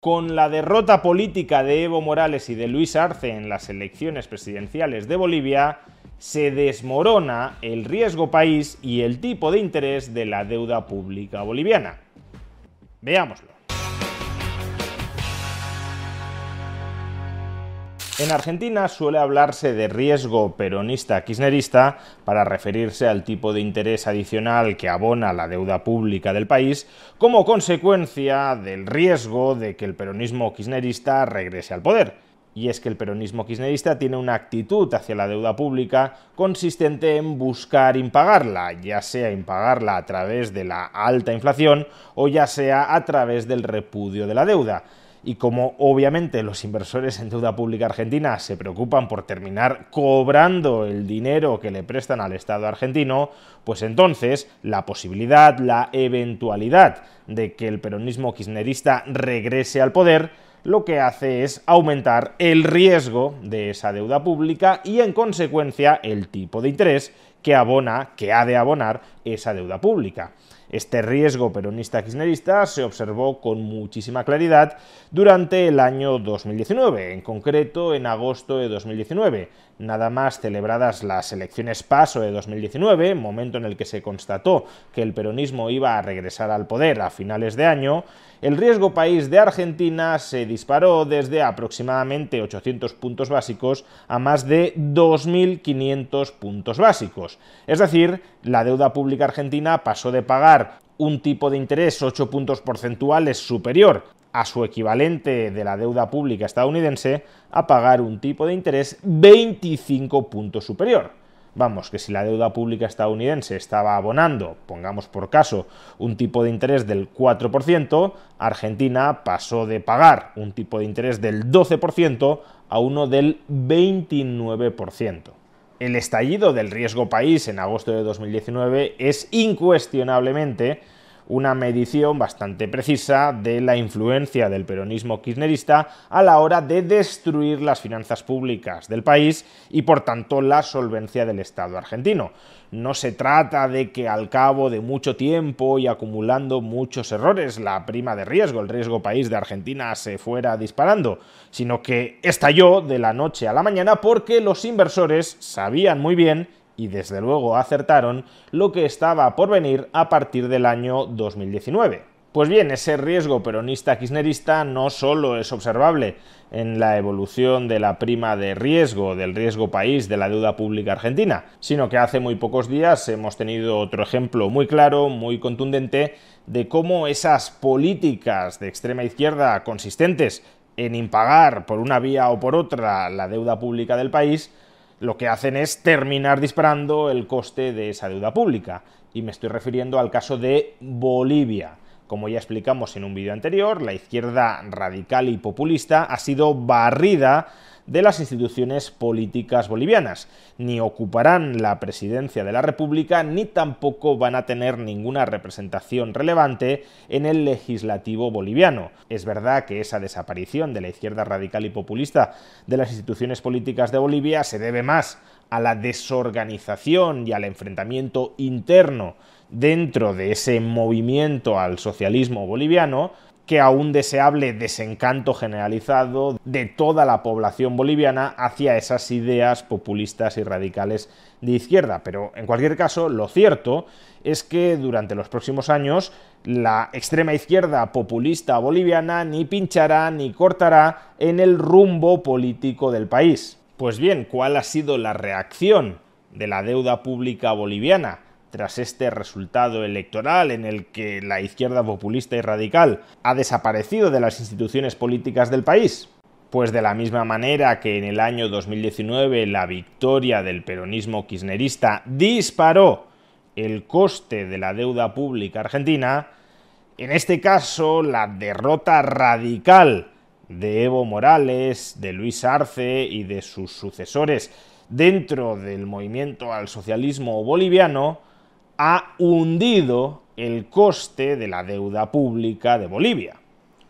Con la derrota política de Evo Morales y de Luis Arce en las elecciones presidenciales de Bolivia, se desmorona el riesgo país y el tipo de interés de la deuda pública boliviana. Veámoslo. En Argentina suele hablarse de riesgo peronista-kirchnerista para referirse al tipo de interés adicional que abona la deuda pública del país como consecuencia del riesgo de que el peronismo kirchnerista regrese al poder. Y es que el peronismo kirchnerista tiene una actitud hacia la deuda pública consistente en buscar impagarla, ya sea impagarla a través de la alta inflación o ya sea a través del repudio de la deuda. Y como obviamente los inversores en deuda pública argentina se preocupan por terminar cobrando el dinero que le prestan al Estado argentino, pues entonces la posibilidad, la eventualidad de que el peronismo kirchnerista regrese al poder, lo que hace es aumentar el riesgo de esa deuda pública y en consecuencia el tipo de interés que ha de abonar esa deuda pública. Este riesgo peronista-kirchnerista se observó con muchísima claridad durante el año 2019, en concreto en agosto de 2019, nada más celebradas las elecciones PASO de 2019, momento en el que se constató que el peronismo iba a regresar al poder a finales de año. El riesgo país de Argentina se disparó desde aproximadamente 800 puntos básicos a más de 2.500 puntos básicos. Es decir, la deuda pública argentina pasó de pagar un tipo de interés 8 puntos porcentuales superior a su equivalente de la deuda pública estadounidense a pagar un tipo de interés 25 puntos superior. Vamos, que si la deuda pública estadounidense estaba abonando, pongamos por caso, un tipo de interés del 4%, Argentina pasó de pagar un tipo de interés del 12% a uno del 29%. El estallido del riesgo país en agosto de 2019 es incuestionablemente una medición bastante precisa de la influencia del peronismo kirchnerista a la hora de destruir las finanzas públicas del país y, por tanto, la solvencia del Estado argentino. No se trata de que al cabo de mucho tiempo y acumulando muchos errores la prima de riesgo, el riesgo país de Argentina, se fuera disparando, sino que estalló de la noche a la mañana porque los inversores sabían muy bien y desde luego acertaron lo que estaba por venir a partir del año 2019. Pues bien, ese riesgo peronista-kirchnerista no solo es observable en la evolución de la prima de riesgo, del riesgo país de la deuda pública argentina, sino que hace muy pocos días hemos tenido otro ejemplo muy claro, muy contundente, de cómo esas políticas de extrema izquierda consistentes en impagar por una vía o por otra la deuda pública del país, lo que hacen es terminar disparando el coste de esa deuda pública. Y me estoy refiriendo al caso de Bolivia. Como ya explicamos en un vídeo anterior, la izquierda radical y populista ha sido barrida de las instituciones políticas bolivianas. Ni ocuparán la presidencia de la República, ni tampoco van a tener ninguna representación relevante en el legislativo boliviano. Es verdad que esa desaparición de la izquierda radical y populista de las instituciones políticas de Bolivia se debe más a la desorganización y al enfrentamiento interno dentro de ese movimiento al socialismo boliviano, que a un deseable desencanto generalizado de toda la población boliviana hacia esas ideas populistas y radicales de izquierda. Pero, en cualquier caso, lo cierto es que durante los próximos años la extrema izquierda populista boliviana ni pinchará ni cortará en el rumbo político del país. Pues bien, ¿cuál ha sido la reacción de la deuda pública boliviana tras este resultado electoral en el que la izquierda populista y radical ha desaparecido de las instituciones políticas del país? Pues de la misma manera que en el año 2019 la victoria del peronismo kirchnerista disparó el coste de la deuda pública argentina, en este caso la derrota radical de Evo Morales, de Luis Arce y de sus sucesores dentro del movimiento al socialismo boliviano ha hundido el coste de la deuda pública de Bolivia.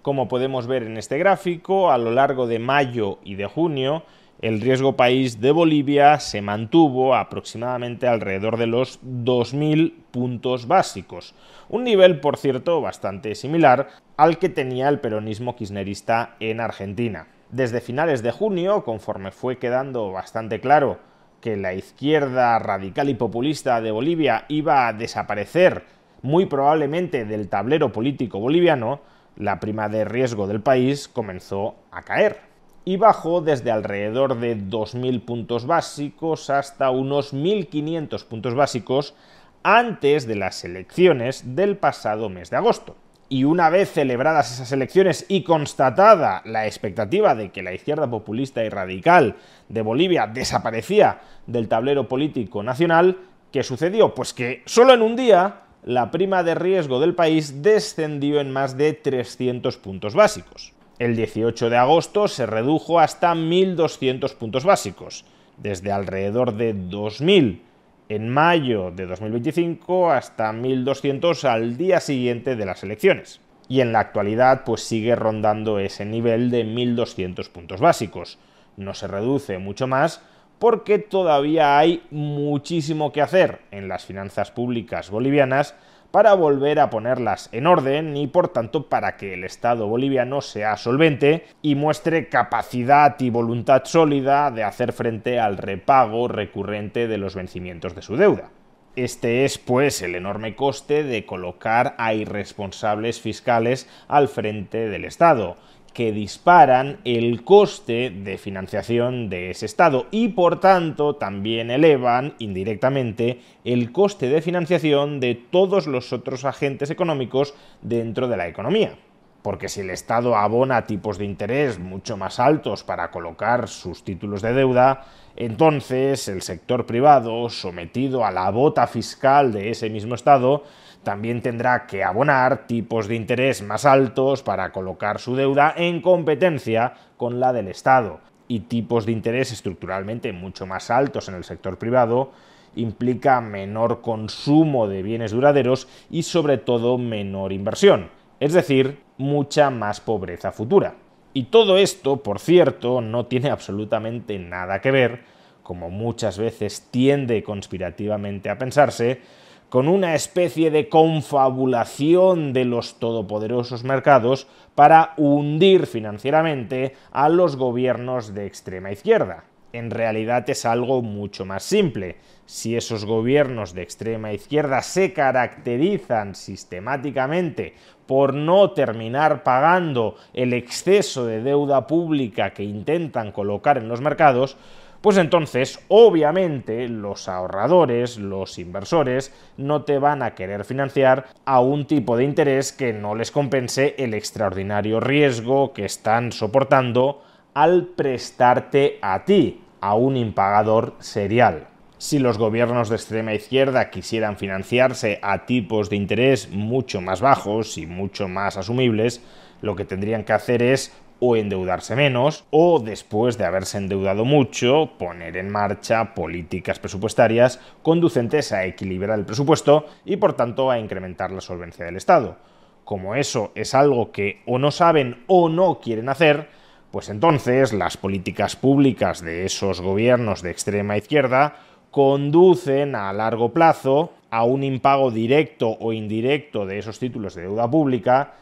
Como podemos ver en este gráfico, a lo largo de mayo y de junio, el riesgo país de Bolivia se mantuvo aproximadamente alrededor de los 2.000 puntos básicos, un nivel, por cierto, bastante similar al que tenía el peronismo kirchnerista en Argentina. Desde finales de junio, conforme fue quedando bastante claro que la izquierda radical y populista de Bolivia iba a desaparecer muy probablemente del tablero político boliviano, la prima de riesgo del país comenzó a caer y bajó desde alrededor de 2.000 puntos básicos hasta unos 1.500 puntos básicos antes de las elecciones del pasado mes de agosto. Y una vez celebradas esas elecciones y constatada la expectativa de que la izquierda populista y radical de Bolivia desaparecía del tablero político nacional, ¿qué sucedió? Pues que solo en un día la prima de riesgo del país descendió en más de 300 puntos básicos. El 18 de agosto se redujo hasta 1.200 puntos básicos, desde alrededor de 2.000 en mayo de 2025 hasta 1.200 al día siguiente de las elecciones. Y en la actualidad pues sigue rondando ese nivel de 1.200 puntos básicos. No se reduce mucho más porque todavía hay muchísimo que hacer en las finanzas públicas bolivianas para volver a ponerlas en orden y, por tanto, para que el Estado boliviano sea solvente y muestre capacidad y voluntad sólida de hacer frente al repago recurrente de los vencimientos de su deuda. Este es, pues, el enorme coste de colocar a irresponsables fiscales al frente del Estado, que disparan el coste de financiación de ese Estado y, por tanto, también elevan indirectamente el coste de financiación de todos los otros agentes económicos dentro de la economía. Porque si el Estado abona tipos de interés mucho más altos para colocar sus títulos de deuda, entonces el sector privado, sometido a la bota fiscal de ese mismo Estado, también tendrá que abonar tipos de interés más altos para colocar su deuda en competencia con la del Estado. Y tipos de interés estructuralmente mucho más altos en el sector privado implica menor consumo de bienes duraderos y sobre todo menor inversión, es decir, mucha más pobreza futura. Y todo esto, por cierto, no tiene absolutamente nada que ver, como muchas veces tiende conspirativamente a pensarse, con una especie de confabulación de los todopoderosos mercados para hundir financieramente a los gobiernos de extrema izquierda. En realidad es algo mucho más simple. Si esos gobiernos de extrema izquierda se caracterizan sistemáticamente por no terminar pagando el exceso de deuda pública que intentan colocar en los mercados, pues entonces, obviamente, los ahorradores, los inversores, no te van a querer financiar a un tipo de interés que no les compense el extraordinario riesgo que están soportando al prestarte a ti, a un impagador serial. Si los gobiernos de extrema izquierda quisieran financiarse a tipos de interés mucho más bajos y mucho más asumibles, lo que tendrían que hacer es o endeudarse menos, o después de haberse endeudado mucho, poner en marcha políticas presupuestarias conducentes a equilibrar el presupuesto y por tanto a incrementar la solvencia del Estado. Como eso es algo que o no saben o no quieren hacer, pues entonces las políticas públicas de esos gobiernos de extrema izquierda conducen a largo plazo a un impago directo o indirecto de esos títulos de deuda pública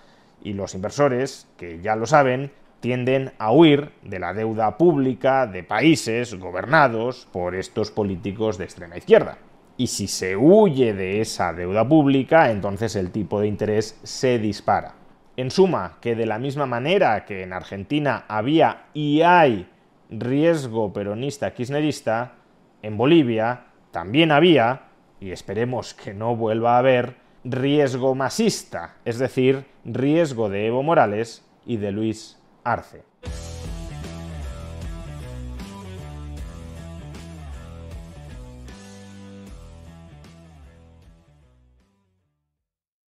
y los inversores, que ya lo saben, tienden a huir de la deuda pública de países gobernados por estos políticos de extrema izquierda. Y si se huye de esa deuda pública, entonces el tipo de interés se dispara. En suma, que de la misma manera que en Argentina había y hay riesgo peronista kirchnerista, en Bolivia también había, y esperemos que no vuelva a haber, riesgo masista, es decir, riesgo de Evo Morales y de Luis Arce.